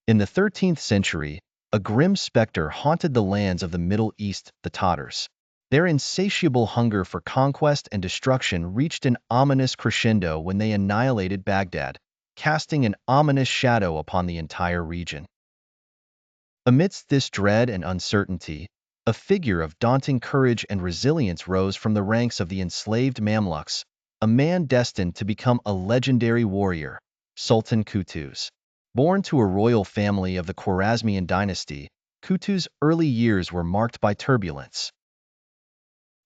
In the 13th century, a grim specter haunted the lands of the Middle East, the Tatars. Their insatiable hunger for conquest and destruction reached an ominous crescendo when they annihilated Baghdad, casting an ominous shadow upon the entire region. Amidst this dread and uncertainty, a figure of daunting courage and resilience rose from the ranks of the enslaved Mamluks, a man destined to become a legendary warrior, Sultan Qutuz. Born to a royal family of the Khwarezmian dynasty, Qutuz's early years were marked by turbulence.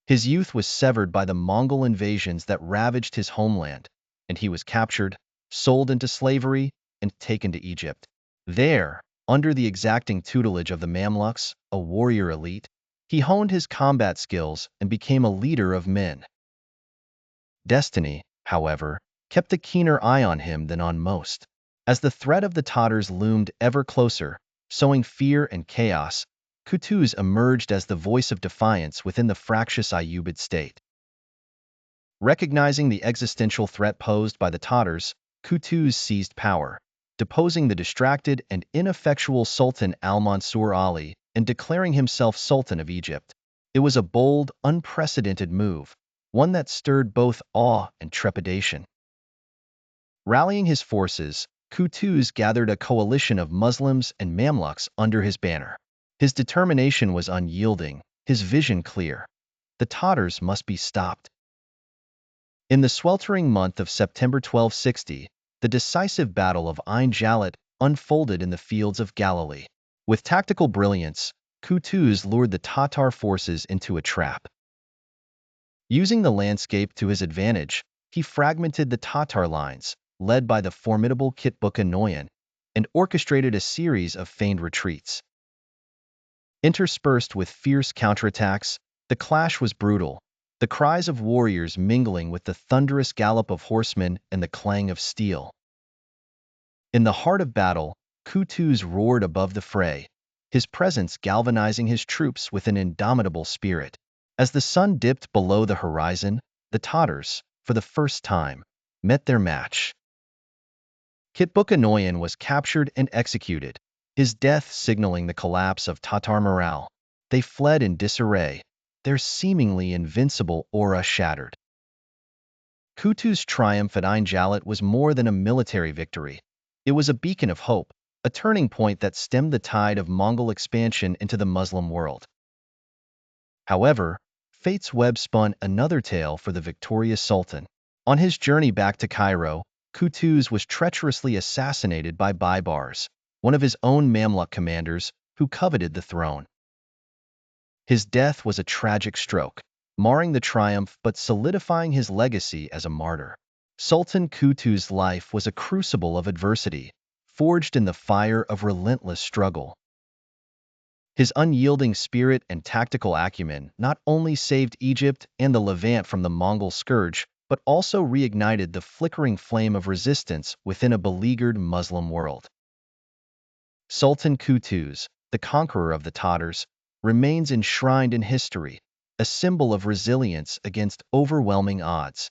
His youth was severed by the Mongol invasions that ravaged his homeland, and he was captured, sold into slavery, and taken to Egypt. There, under the exacting tutelage of the Mamluks, a warrior elite, he honed his combat skills and became a leader of men. Destiny, however, kept a keener eye on him than on most. As the threat of the Tatars loomed ever closer, sowing fear and chaos, Qutuz emerged as the voice of defiance within the fractious Ayyubid state. Recognizing the existential threat posed by the Tatars, Qutuz seized power, deposing the distracted and ineffectual Sultan al-Mansur Ali and declaring himself Sultan of Egypt. It was a bold, unprecedented move, one that stirred both awe and trepidation. Rallying his forces, Qutuz gathered a coalition of Muslims and Mamluks under his banner. His determination was unyielding, his vision clear. The Tatars must be stopped. In the sweltering month of September 1260, the decisive Battle of Ain Jalut unfolded in the fields of Galilee. With tactical brilliance, Qutuz lured the Tatar forces into a trap. Using the landscape to his advantage, he fragmented the Tatar lines, led by the formidable Kitbuka Noyan, and orchestrated a series of feigned retreats. Interspersed with fierce counterattacks, the clash was brutal, the cries of warriors mingling with the thunderous gallop of horsemen and the clang of steel. In the heart of battle, Qutuz roared above the fray, his presence galvanizing his troops with an indomitable spirit. As the sun dipped below the horizon, the Tatars, for the first time, met their match. Kitbuka Noyan was captured and executed, his death signaling the collapse of Tatar morale. They fled in disarray, their seemingly invincible aura shattered. Qutuz's triumph at Ain Jalut was more than a military victory. It was a beacon of hope, a turning point that stemmed the tide of Mongol expansion into the Muslim world. However, fate's web spun another tale for the victorious Sultan. On his journey back to Cairo, Qutuz was treacherously assassinated by Baibars, one of his own Mamluk commanders who coveted the throne. His death was a tragic stroke, marring the triumph but solidifying his legacy as a martyr. Sultan Qutuz's life was a crucible of adversity, forged in the fire of relentless struggle. His unyielding spirit and tactical acumen not only saved Egypt and the Levant from the Mongol scourge, but also reignited the flickering flame of resistance within a beleaguered Muslim world. Sultan Qutuz, the conqueror of the Tatars, remains enshrined in history, a symbol of resilience against overwhelming odds.